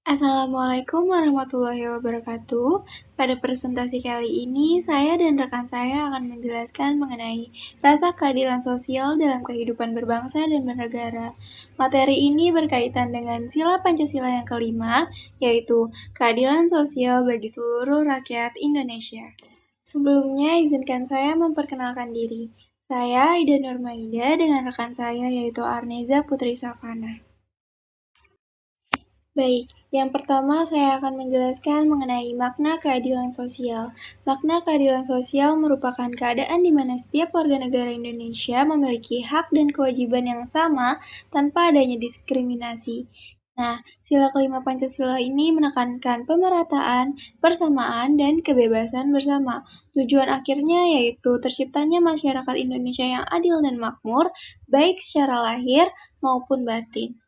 Assalamualaikum warahmatullahi wabarakatuh. Pada presentasi kali ini, saya dan rekan saya akan menjelaskan mengenai rasa keadilan sosial dalam kehidupan berbangsa dan bernegara. Materi ini berkaitan dengan sila Pancasila yang kelima, yaitu keadilan sosial bagi seluruh rakyat Indonesia. Sebelumnya, izinkan saya memperkenalkan diri. Saya Ida Nurmaida dengan rekan saya yaitu Arneza Putri Savana. Baik, yang pertama saya akan menjelaskan mengenai makna keadilan sosial. Makna keadilan sosial merupakan keadaan di mana setiap warga negara Indonesia memiliki hak dan kewajiban yang sama tanpa adanya diskriminasi. Nah, sila kelima Pancasila ini menekankan pemerataan, persamaan, dan kebebasan bersama. Tujuan akhirnya yaitu terciptanya masyarakat Indonesia yang adil dan makmur, baik secara lahir maupun batin.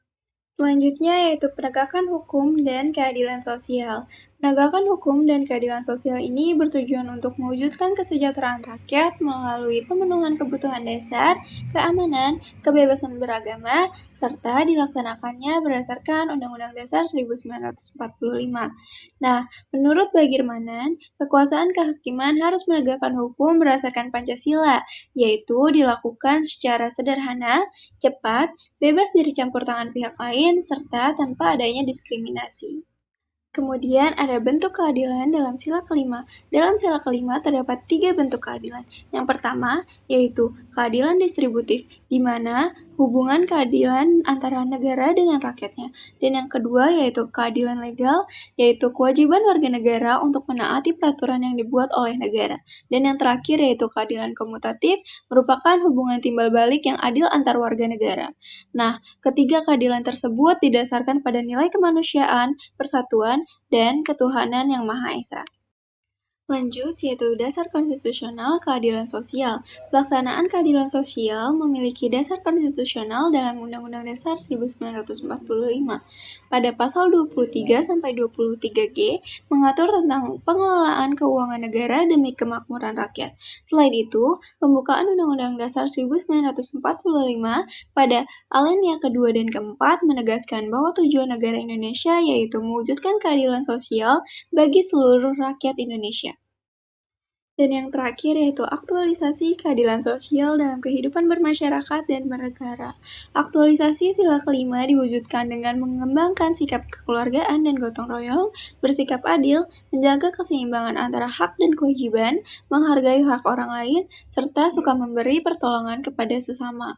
Selanjutnya yaitu penegakan hukum dan keadilan sosial. Penegakan hukum dan keadilan sosial ini bertujuan untuk mewujudkan kesejahteraan rakyat melalui pemenuhan kebutuhan dasar, keamanan, kebebasan beragama, serta dilaksanakannya berdasarkan Undang-Undang Dasar 1945. Nah, menurut Bagirmanan, kekuasaan kehakiman harus menegakkan hukum berdasarkan Pancasila, yaitu dilakukan secara sederhana, cepat, bebas dari campur tangan pihak lain, serta tanpa adanya diskriminasi. Kemudian ada bentuk keadilan dalam sila kelima. Dalam sila kelima terdapat 3 bentuk keadilan. Yang pertama yaitu keadilan distributif, di mana hubungan keadilan antara negara dengan rakyatnya. Dan yang kedua yaitu keadilan legal, yaitu kewajiban warga negara untuk menaati peraturan yang dibuat oleh negara. Dan yang terakhir yaitu keadilan komutatif, merupakan hubungan timbal balik yang adil antar warga negara. Nah, ketiga keadilan tersebut didasarkan pada nilai kemanusiaan, persatuan, dan ketuhanan yang Maha Esa. Lanjut, yaitu dasar konstitusional keadilan sosial. Pelaksanaan keadilan sosial memiliki dasar konstitusional dalam Undang-Undang Dasar 1945. Pada pasal 23-23G mengatur tentang pengelolaan keuangan negara demi kemakmuran rakyat. Selain itu, pembukaan Undang-Undang Dasar 1945 pada alinea kedua dan keempat menegaskan bahwa tujuan negara Indonesia yaitu mewujudkan keadilan sosial bagi seluruh rakyat Indonesia. Dan yang terakhir yaitu aktualisasi keadilan sosial dalam kehidupan bermasyarakat dan bernegara. Aktualisasi sila kelima diwujudkan dengan mengembangkan sikap kekeluargaan dan gotong royong, bersikap adil, menjaga keseimbangan antara hak dan kewajiban, menghargai hak orang lain, serta suka memberi pertolongan kepada sesama.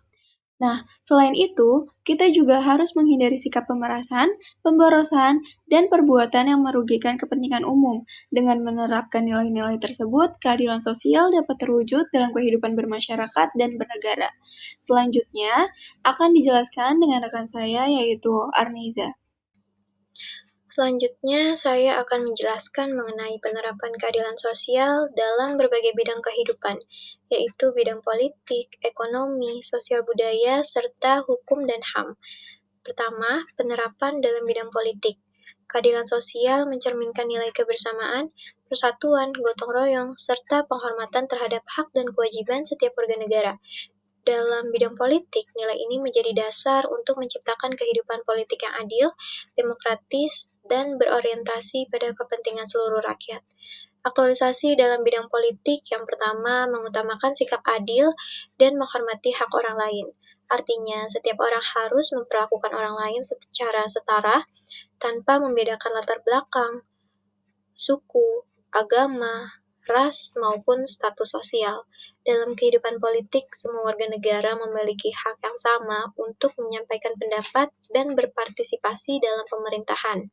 Nah, selain itu, kita juga harus menghindari sikap pemerasan, pemborosan, dan perbuatan yang merugikan kepentingan umum. Dengan menerapkan nilai-nilai tersebut, keadilan sosial dapat terwujud dalam kehidupan bermasyarakat dan bernegara. Selanjutnya, akan dijelaskan dengan rekan saya, yaitu Arneza. Selanjutnya, saya akan menjelaskan mengenai penerapan keadilan sosial dalam berbagai bidang kehidupan, yaitu bidang politik, ekonomi, sosial budaya, serta hukum dan HAM. Pertama, penerapan dalam bidang politik. Keadilan sosial mencerminkan nilai kebersamaan, persatuan, gotong royong, serta penghormatan terhadap hak dan kewajiban setiap warga negara. Dalam bidang politik, nilai ini menjadi dasar untuk menciptakan kehidupan politik yang adil, demokratis, dan berorientasi pada kepentingan seluruh rakyat. Aktualisasi dalam bidang politik yang pertama mengutamakan sikap adil dan menghormati hak orang lain. Artinya, setiap orang harus memperlakukan orang lain secara setara tanpa membedakan latar belakang, suku, agama, ras, maupun status sosial. Dalam kehidupan politik, semua warga negara memiliki hak yang sama untuk menyampaikan pendapat dan berpartisipasi dalam pemerintahan.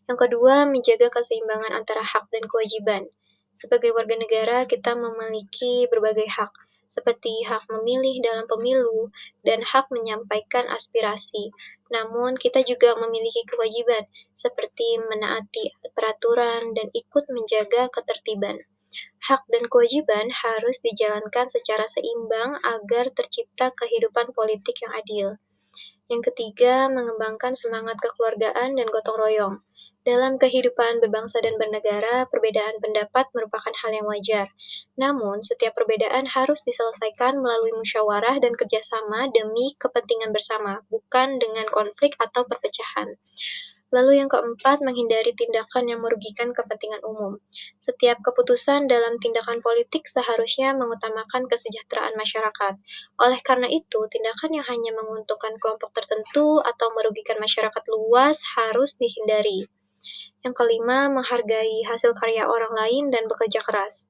Yang kedua, menjaga keseimbangan antara hak dan kewajiban. Sebagai warga negara, kita memiliki berbagai hak, seperti hak memilih dalam pemilu dan hak menyampaikan aspirasi. Namun, kita juga memiliki kewajiban, seperti menaati peraturan dan ikut menjaga ketertiban. Hak dan kewajiban harus dijalankan secara seimbang agar tercipta kehidupan politik yang adil. Yang ketiga, mengembangkan semangat kekeluargaan dan gotong royong. Dalam kehidupan berbangsa dan bernegara, perbedaan pendapat merupakan hal yang wajar. Namun, setiap perbedaan harus diselesaikan melalui musyawarah dan kerjasama demi kepentingan bersama, bukan dengan konflik atau perpecahan. Lalu yang keempat, menghindari tindakan yang merugikan kepentingan umum. Setiap keputusan dalam tindakan politik seharusnya mengutamakan kesejahteraan masyarakat. Oleh karena itu, tindakan yang hanya menguntungkan kelompok tertentu atau merugikan masyarakat luas harus dihindari. Yang kelima, menghargai hasil karya orang lain dan bekerja keras.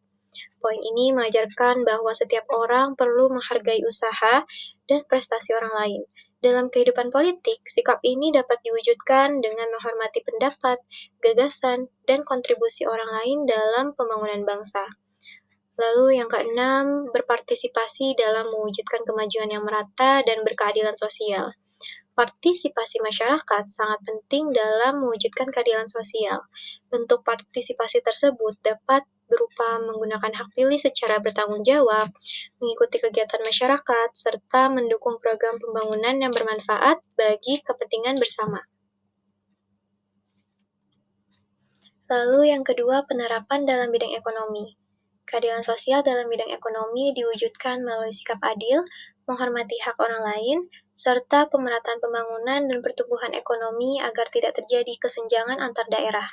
Poin ini mengajarkan bahwa setiap orang perlu menghargai usaha dan prestasi orang lain. Dalam kehidupan politik, sikap ini dapat diwujudkan dengan menghormati pendapat, gagasan, dan kontribusi orang lain dalam pembangunan bangsa. Lalu yang keenam, berpartisipasi dalam mewujudkan kemajuan yang merata dan berkeadilan sosial. Partisipasi masyarakat sangat penting dalam mewujudkan keadilan sosial. Bentuk partisipasi tersebut dapat berupa menggunakan hak pilih secara bertanggung jawab, mengikuti kegiatan masyarakat, serta mendukung program pembangunan yang bermanfaat bagi kepentingan bersama. Lalu yang kedua, penerapan dalam bidang ekonomi. Keadilan sosial dalam bidang ekonomi diwujudkan melalui sikap adil, menghormati hak orang lain, serta pemerataan pembangunan dan pertumbuhan ekonomi agar tidak terjadi kesenjangan antar daerah.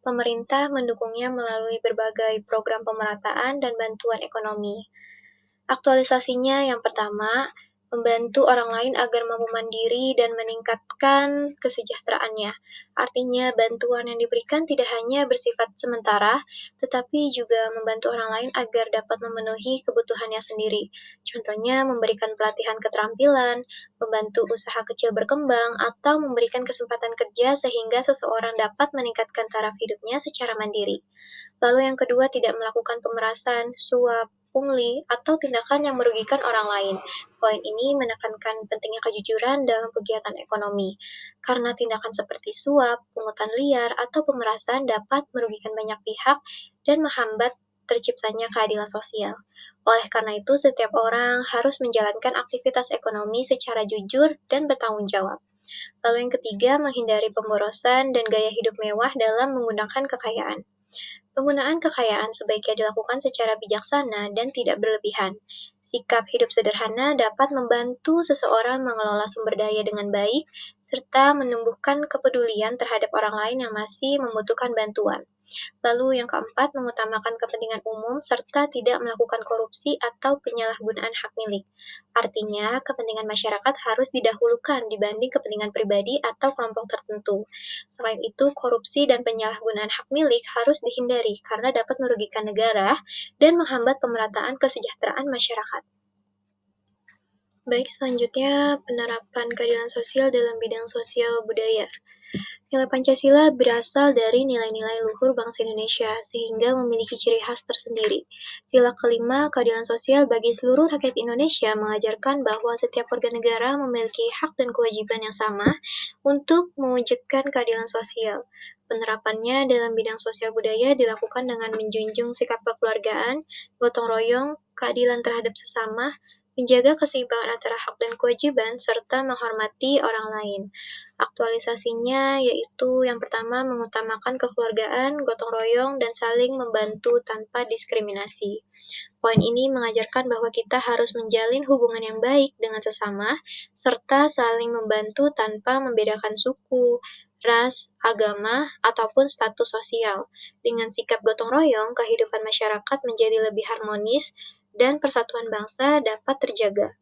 Pemerintah mendukungnya melalui berbagai program pemerataan dan bantuan ekonomi. Aktualisasinya yang pertama, membantu orang lain agar mampu mandiri dan meningkatkan kesejahteraannya. Artinya, bantuan yang diberikan tidak hanya bersifat sementara, tetapi juga membantu orang lain agar dapat memenuhi kebutuhannya sendiri. Contohnya, memberikan pelatihan keterampilan, membantu usaha kecil berkembang, atau memberikan kesempatan kerja sehingga seseorang dapat meningkatkan taraf hidupnya secara mandiri. Lalu yang kedua, tidak melakukan pemerasan, suap, pungli, atau tindakan yang merugikan orang lain. Poin ini menekankan pentingnya kejujuran dalam kegiatan ekonomi, karena tindakan seperti suap, pungutan liar, atau pemerasan dapat merugikan banyak pihak dan menghambat terciptanya keadilan sosial. Oleh karena itu, setiap orang harus menjalankan aktivitas ekonomi secara jujur dan bertanggung jawab. Lalu yang ketiga, menghindari pemborosan dan gaya hidup mewah dalam menggunakan kekayaan. Penggunaan kekayaan sebaiknya dilakukan secara bijaksana dan tidak berlebihan. Sikap hidup sederhana dapat membantu seseorang mengelola sumber daya dengan baik, serta menumbuhkan kepedulian terhadap orang lain yang masih membutuhkan bantuan. Lalu yang keempat, mengutamakan kepentingan umum serta tidak melakukan korupsi atau penyalahgunaan hak milik. Artinya, kepentingan masyarakat harus didahulukan dibanding kepentingan pribadi atau kelompok tertentu. Selain itu, korupsi dan penyalahgunaan hak milik harus dihindari karena dapat merugikan negara dan menghambat pemerataan kesejahteraan masyarakat. Baik, selanjutnya penerapan keadilan sosial dalam bidang sosial budaya. Nilai Pancasila berasal dari nilai-nilai luhur bangsa Indonesia, sehingga memiliki ciri khas tersendiri. Sila kelima, keadilan sosial bagi seluruh rakyat Indonesia mengajarkan bahwa setiap warga negara memiliki hak dan kewajiban yang sama untuk mewujudkan keadilan sosial. Penerapannya dalam bidang sosial budaya dilakukan dengan menjunjung sikap kekeluargaan, gotong royong, keadilan terhadap sesama, menjaga keseimbangan antara hak dan kewajiban, serta menghormati orang lain. Aktualisasinya yaitu yang pertama, mengutamakan kekeluargaan, gotong royong, dan saling membantu tanpa diskriminasi. Poin ini mengajarkan bahwa kita harus menjalin hubungan yang baik dengan sesama, serta saling membantu tanpa membedakan suku, ras, agama, ataupun status sosial. Dengan sikap gotong royong, kehidupan masyarakat menjadi lebih harmonis, dan persatuan bangsa dapat terjaga.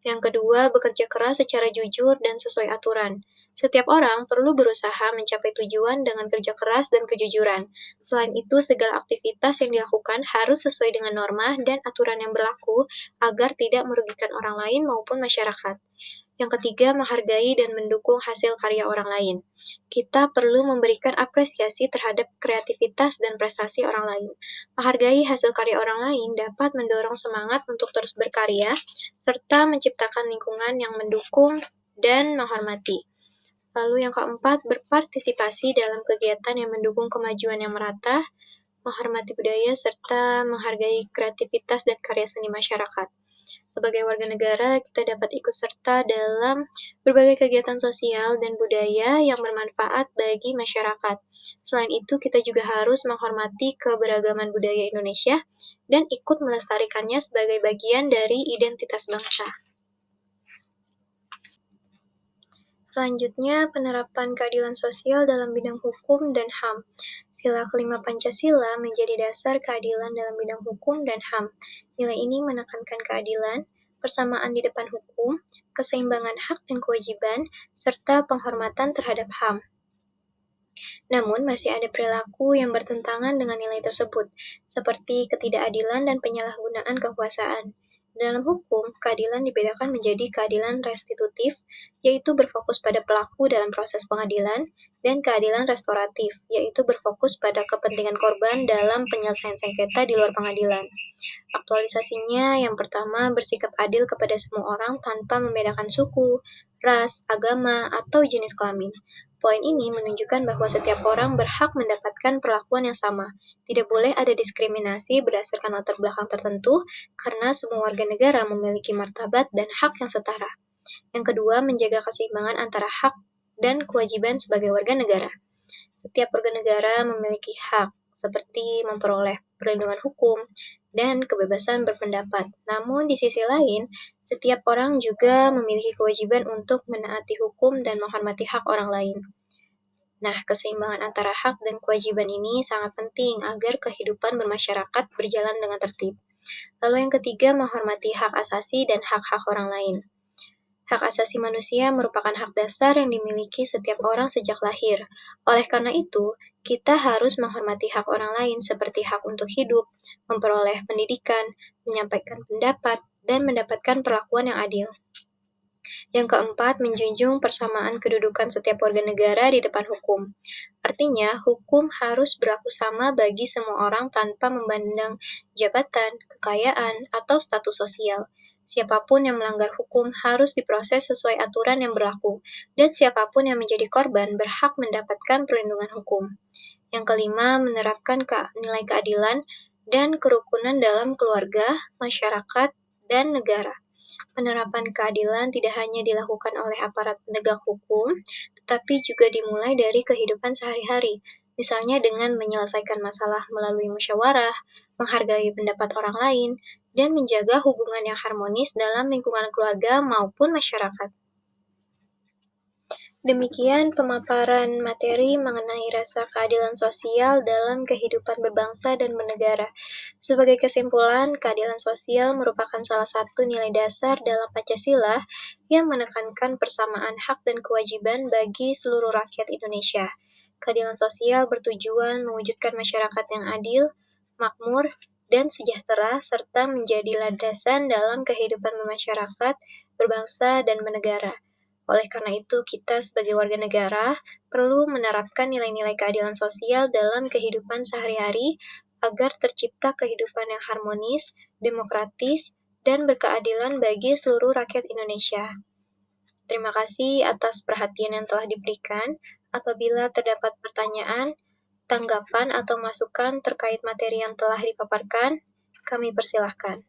Yang kedua, bekerja keras secara jujur dan sesuai aturan. Setiap orang perlu berusaha mencapai tujuan dengan kerja keras dan kejujuran. Selain itu, segala aktivitas yang dilakukan harus sesuai dengan norma dan aturan yang berlaku agar tidak merugikan orang lain maupun masyarakat. Yang ketiga, menghargai dan mendukung hasil karya orang lain. Kita perlu memberikan apresiasi terhadap kreativitas dan prestasi orang lain. Menghargai hasil karya orang lain dapat mendorong semangat untuk terus berkarya, serta menciptakan lingkungan yang mendukung dan menghormati. Lalu yang keempat, berpartisipasi dalam kegiatan yang mendukung kemajuan yang merata, menghormati budaya, serta menghargai kreativitas dan karya seni masyarakat. Sebagai warga negara, kita dapat ikut serta dalam berbagai kegiatan sosial dan budaya yang bermanfaat bagi masyarakat. Selain itu, kita juga harus menghormati keberagaman budaya Indonesia dan ikut melestarikannya sebagai bagian dari identitas bangsa. Selanjutnya, penerapan keadilan sosial dalam bidang hukum dan HAM. Sila kelima Pancasila menjadi dasar keadilan dalam bidang hukum dan HAM. Nilai ini menekankan keadilan, persamaan di depan hukum, keseimbangan hak dan kewajiban, serta penghormatan terhadap HAM. Namun, masih ada perilaku yang bertentangan dengan nilai tersebut, seperti ketidakadilan dan penyalahgunaan kekuasaan. Dalam hukum, keadilan dibedakan menjadi keadilan restitutif, yaitu berfokus pada pelaku dalam proses pengadilan, dan keadilan restoratif, yaitu berfokus pada kepentingan korban dalam penyelesaian sengketa di luar pengadilan. Aktualisasinya, yang pertama, bersikap adil kepada semua orang tanpa membedakan suku, ras, agama, atau jenis kelamin. Poin ini menunjukkan bahwa setiap orang berhak mendapatkan perlakuan yang sama. Tidak boleh ada diskriminasi berdasarkan latar belakang tertentu, karena semua warga negara memiliki martabat dan hak yang setara. Yang kedua, menjaga keseimbangan antara hak dan kewajiban sebagai warga negara. Setiap warga negara memiliki hak, seperti memperoleh perlindungan hukum dan kebebasan berpendapat. Namun, di sisi lain, setiap orang juga memiliki kewajiban untuk menaati hukum dan menghormati hak orang lain. Nah, keseimbangan antara hak dan kewajiban ini sangat penting agar kehidupan bermasyarakat berjalan dengan tertib. Lalu yang ketiga, menghormati hak asasi dan hak-hak orang lain. Hak asasi manusia merupakan hak dasar yang dimiliki setiap orang sejak lahir. Oleh karena itu, kita harus menghormati hak orang lain seperti hak untuk hidup, memperoleh pendidikan, menyampaikan pendapat, dan mendapatkan perlakuan yang adil. Yang keempat, menjunjung persamaan kedudukan setiap warga negara di depan hukum. Artinya, hukum harus berlaku sama bagi semua orang tanpa memandang jabatan, kekayaan, atau status sosial. Siapapun yang melanggar hukum harus diproses sesuai aturan yang berlaku, dan siapapun yang menjadi korban berhak mendapatkan perlindungan hukum. Yang kelima, menerapkan nilai keadilan dan kerukunan dalam keluarga, masyarakat, dan negara. Penerapan keadilan tidak hanya dilakukan oleh aparat penegak hukum, tetapi juga dimulai dari kehidupan sehari-hari, misalnya dengan menyelesaikan masalah melalui musyawarah, menghargai pendapat orang lain, dan menjaga hubungan yang harmonis dalam lingkungan keluarga maupun masyarakat. Demikian pemaparan materi mengenai rasa keadilan sosial dalam kehidupan berbangsa dan bernegara. Sebagai kesimpulan, keadilan sosial merupakan salah satu nilai dasar dalam Pancasila yang menekankan persamaan hak dan kewajiban bagi seluruh rakyat Indonesia. Keadilan sosial bertujuan mewujudkan masyarakat yang adil, makmur, dan sejahtera, serta menjadi landasan dalam kehidupan bermasyarakat, berbangsa, dan bernegara. Oleh karena itu, kita sebagai warga negara perlu menerapkan nilai-nilai keadilan sosial dalam kehidupan sehari-hari agar tercipta kehidupan yang harmonis, demokratis, dan berkeadilan bagi seluruh rakyat Indonesia. Terima kasih atas perhatian yang telah diberikan. Apabila terdapat pertanyaan, tanggapan, atau masukan terkait materi yang telah dipaparkan, kami persilahkan.